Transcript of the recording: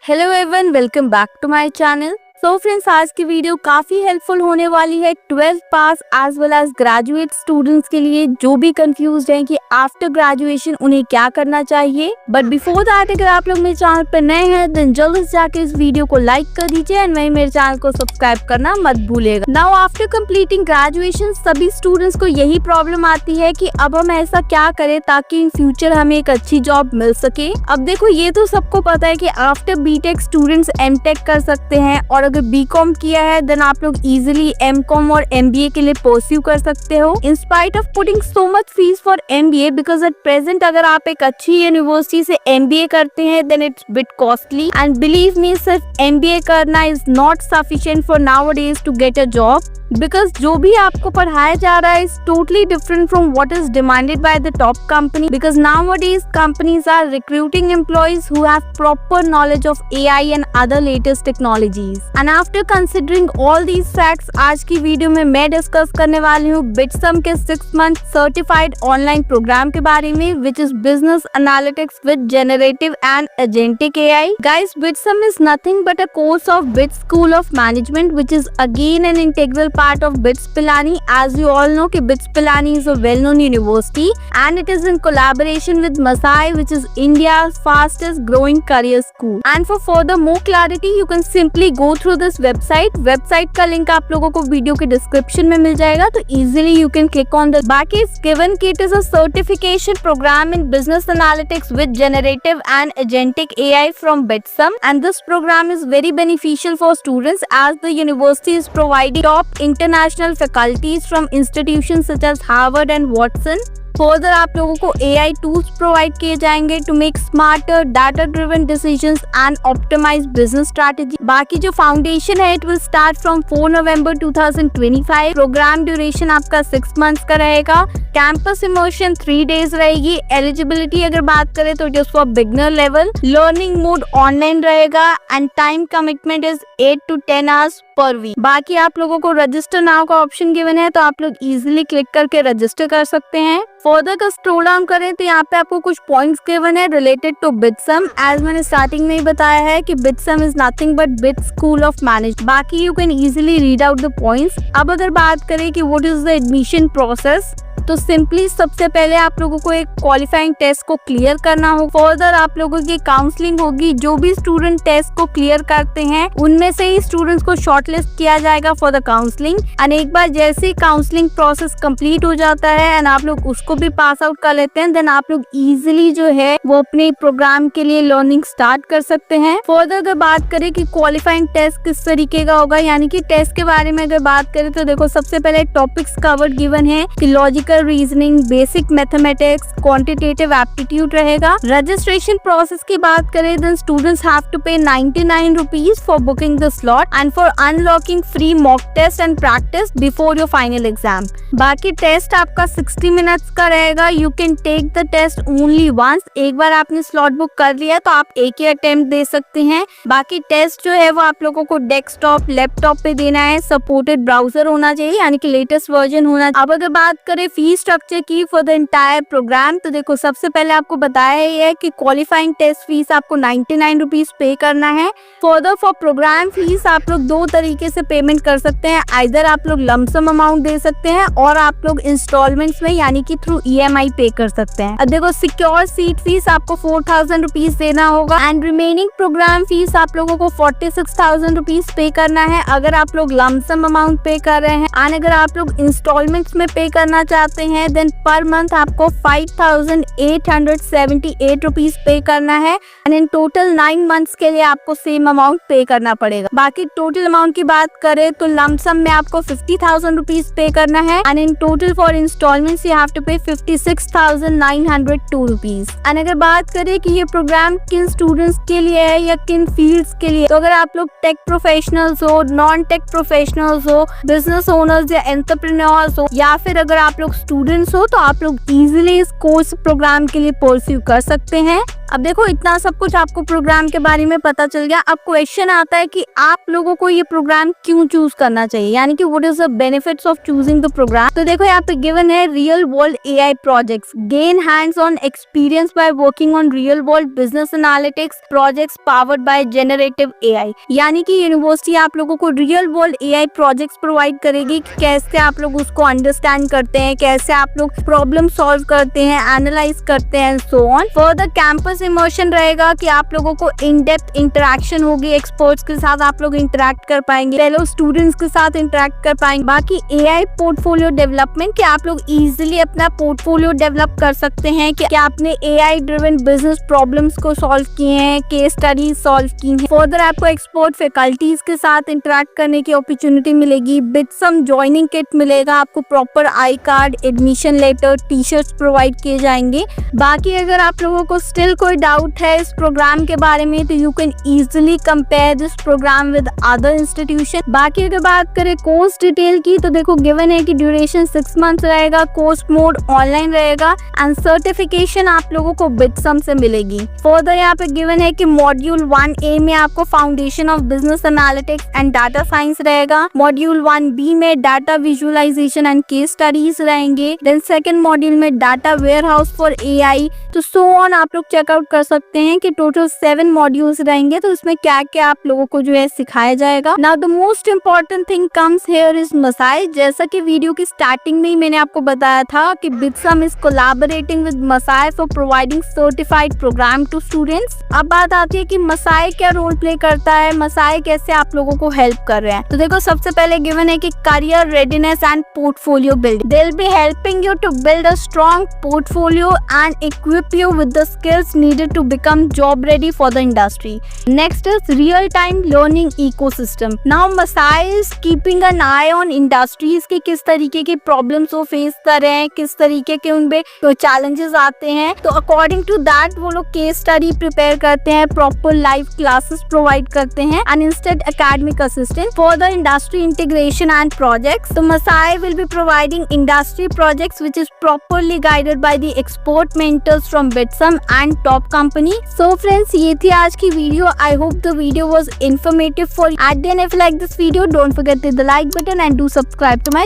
Hello everyone, welcome back to my channel. So friends, आज की video काफी helpful होने वाली है 12th pass as well as graduate students के लिए जो भी कंफ्यूज हैं कि आफ्टर ग्रेजुएशन उन्हें क्या करना चाहिए। बट बिफोर दैट, अगर आप लोग मेरे चैनल पर नए हैं देन जल्दी से जाकर इस वीडियो को लाइक कर दीजिए एंड वहीं मेरे चैनल को सब्सक्राइब करना मत भूलिएगा। नाउ आफ्टर कंप्लीटिंग ग्रेजुएशन सभी स्टूडेंट्स को यही प्रॉब्लम आती है कि अब हम ऐसा क्या करें ताकि इन फ्यूचर हमें एक अच्छी जॉब मिल सके। अब देखो, ये तो सबको पता है कि आफ्टर बीटेक स्टूडेंट्स एमटेक कर सकते हैं और अगर बीकॉम किया है देन आप लोग इजीली एमकॉम और एमबीए के लिए परस्यू कर सकते हो। In spite of putting so much fees for MBA, because at present अगर आप एक अच्छी यूनिवर्सिटी से एमबीए करते हैं then it's bit costly and believe me, सिर्फ एमबीए करना is not sufficient for nowadays to get a job, because जो भी आपको पढ़ाया जा रहा है is totally different from what is demanded by the top company, because nowadays companies are recruiting employees who have proper knowledge of AI and other latest technologies. And after considering all these facts, आज की video में मैं discuss करने वाली हूँ बिटसम के 6 month certified online programme के बारे में, which is business analytics with generative and agentic AI. Guys, BITSoM is nothing but a course of BITS School of Management which is again an integral part of BITS Pilani. As you all know, BITS Pilani is a well-known university and it is in collaboration with Masai, which is India's fastest growing career school. And for further more clarity, you can simply go through this website. Website का link आप लोगों को video के description में मिल जाएगा, तो easily you can click on this. बाकी it's given कि it is a certification program in business analytics with generative and agentic AI from BITSM, and this program is very beneficial for students as the university is providing top international faculties from institutions such as Harvard and Watson. Further आप लोगों को AI tools provide किए जाएंगे to make smarter data driven decisions and optimise business strategy. बाकी जो foundation है it will start from 4 November 2025। Programme duration आपका 6 months का रहेगा। कैंपस इमर्शन 3 डेज रहेगी। एलिजिबिलिटी अगर बात करें तो it is for beginner level. Learning mode online रहेगा and time commitment is 8 to 10 hours per week. बाकी आप लोगों को रजिस्टर नाउ का ऑप्शन गिवन है, तो आप लोग इजीली क्लिक करके रजिस्टर कर सकते हैं। फर्दर का स्क्रॉल डाउन करें तो यहाँ पे आपको कुछ पॉइंट्स गिवन है रिलेटेड टू बिटसम। एज मैंने स्टार्टिंग में ही बताया है कि BITSoM is nothing but BITS School of Management. बाकी you can easily read out the points. अब अगर बात करें कि what is the admission process, तो सिंपली सबसे पहले आप लोगों को एक क्वालिफाइंग टेस्ट को क्लियर करना हो। फर्दर आप लोगों की काउंसलिंग होगी। जो भी स्टूडेंट टेस्ट को क्लियर करते हैं उनमें से ही स्टूडेंट्स को शॉर्टलिस्ट किया जाएगा फॉर द काउंसलिंग। एंड एक बार जैसे ही काउंसलिंग प्रोसेस कंप्लीट हो जाता है एंड आप लोग उसको भी पास आउट कर लेते हैं, देन आप लोग इजीली जो है वो अपने प्रोग्राम के लिए लर्निंग स्टार्ट कर सकते हैं। फर्दर अगर बात करें कि क्वालिफाइंग टेस्ट किस तरीके का होगा, यानी कि टेस्ट के बारे में अगर बात करें तो देखो, सबसे पहले टॉपिक्स कवर्ड गिवन है कि logical reasoning, basic mathematics, quantitative aptitude रहेगा। रजिस्ट्रेशन प्रोसेस की बात करें then students have to pay 99 rupees for booking the slot and for unlocking free mock test and practice before your final exam. बाकी test आपका 60 minutes का रहेगा। You can take the test only once. एक बार आपने slot book कर लिया तो आप एक ही अटेम्प्ट दे सकते हैं। बाकी टेस्ट जो है वो आप लोगों को डेस्कटॉप, लैपटॉप पे देना है। सपोर्टेड ब्राउजर होना चाहिए, यानी कि लेटेस्ट वर्जन होना। अब अगर बात करें फीस स्ट्रक्चर की फॉर द एंटायर प्रोग्राम, तो देखो सबसे पहले आपको बताया ही है कि क्वालिफाइंग टेस्ट फीस आपको 99 रुपीज पे करना है। फर्दर फॉर प्रोग्राम फीस आप लोग 2 तरीके से पेमेंट कर सकते हैं। आइदर आप लोग लमसम अमाउंट दे सकते हैं और आप लोग इंस्टॉलमेंट्स में यानी कि थ्रू EMI पे कर सकते हैं। अब देखो, सिक्योर सीट फीस आपको 4000 रुपीज देना होगा एंड रिमेनिंग प्रोग्राम फीस आप लोगों को 46,000 रुपीज पे करना है अगर आप लोग लमसम अमाउंट पे कर रहे हैं। एंड अगर आप लोग इंस्टॉलमेंट्स में पे करना चाहते हैं देन पर मंथ आपको 5,878 रुपीज पे करना है एंड इन टोटल 9 मंथ्स के लिए आपको सेम अमाउंट पे करना पड़ेगा। बाकी टोटल अमाउंट की बात करें तो लमसम में आपको 50,000 रुपीज पे करना है and in total for instalments you have to pay 56,902 rupees. And अगर बात करें कि ये प्रोग्राम किन स्टूडेंट्स के लिए है या किन फील्ड्स के लिए, तो अगर आप लोग टेक प्रोफेशनल्स हो, नॉन टेक प्रोफेशनल्स हो, बिजनेस ओनर्स या एंटरप्रेन्योर्स हो, या फिर अगर आप लोग स्टूडेंट्स हो तो आप लोग इजीली इस कोर्स प्रोग्राम के लिए परस्यू कर सकते हैं। अब देखो इतना सब कुछ आपको प्रोग्राम के बारे में पता चल गया। अब क्वेश्चन आता है कि आप लोगों को ये प्रोग्राम क्यों चूज करना चाहिए, यानी कि what is the benefits of choosing the programme. तो देखो यहाँ पे गिवन है real world AI projects, gain hands on experience by working on real world business analytics projects powered by generative AI. यानी कि यूनिवर्सिटी आप लोगों को real world AI projects provide करेगी कि कैसे आप लोग उसको अंडरस्टैंड करते हैं, कैसे आप लोग प्रॉब्लम सॉल्व करते हैं, एनालाइज करते हैं, so on. Further campus immersion रहेगा कि आप लोगों को इन डेप्थ इंटरेक्शन होगी, एक्सपर्ट्स के साथ आप लोग इंटरेक्ट कर पाएंगे, फेलो स्टूडेंट्स के साथ इंटरेक्ट कर पाएंगे। बाकी एआई पोर्टफोलियो डेवलपमेंट कि आप लोग इजीली अपना पोर्टफोलियो डेवलप कर सकते हैं कि आपने एआई ड्रिवन बिजनेस प्रॉब्लम्स को सॉल्व किए हैं, केस स्टडीज सॉल्व की हैं। फर्दर आपको एक्सपर्ट फैकल्टीज के साथ इंटरेक्ट करने की अपॉर्चुनिटी मिलेगी, बिटसम ज्वाइनिंग किट मिलेगा, आपको proper I card, admission letter, T shirts provide किए जाएंगे। बाकी अगर आप लोगों को स्टिल कोई डाउट है इस प्रोग्राम के बारे में तो you can easily compare this programme with other institution. बाकी अगर बात करें कोर्स डिटेल की तो देखो गिवन है कि ड्यूरेशन 6 मंथ्स रहेगा, कोर्स मोड ऑनलाइन रहेगा एंड सर्टिफिकेशन आप लोगों को बिटसम से मिलेगी। फर्दर यहाँ पे गिवन है कि मॉड्यूल 1A में आपको foundation of business analytics and data science रहेगा, मॉड्यूल 1B में data visualisation and case studies रहेंगे, देन सेकंड मॉड्यूल में डाटा वेयरहाउस फॉर एआई, तो सो ऑन आप लोग चेकआउट कर सकते हैं कि टोटल 7 मॉड्यूल्स रहेंगे। तो इसमें क्या क्या आप लोगों को जो है सिखाया जाएगा। Now the most important thing comes here is Masai. जैसा कि वीडियो की स्टार्टिंग में ही मैंने आपको बताया था कि BITSoM is collaborating with Masai for providing certified programme to students. अब बात आती है कि मसाई क्या रोल प्ले करता है, मसाई कैसे आप लोगों को हेल्प कर रहे हैं। तो देखो सबसे पहले गिवन है कि career readiness and portfolio building, they will be helping you to build a strong portfolio and equip you with the skills needed to become job ready for the industry. Next is real time learning ecosystem. Now Masai is keeping an eye on industries के किस तरीके की problems वो face कर रहे हैं, किस तरीके के उनपे challenges आते हैं। तो according to that वो लोग case study prepare करते हैं, proper live classes provide करते हैं and instead academic assistance for the industry integration and projects. So Masai will be providing industry projects which is properly guided by the expert mentors from Bitsum and top company. So friends, ये थी आज की video. I hope the video was informative for you. At the end, if you like this video, don't forget to hit the like button and do subscribe to my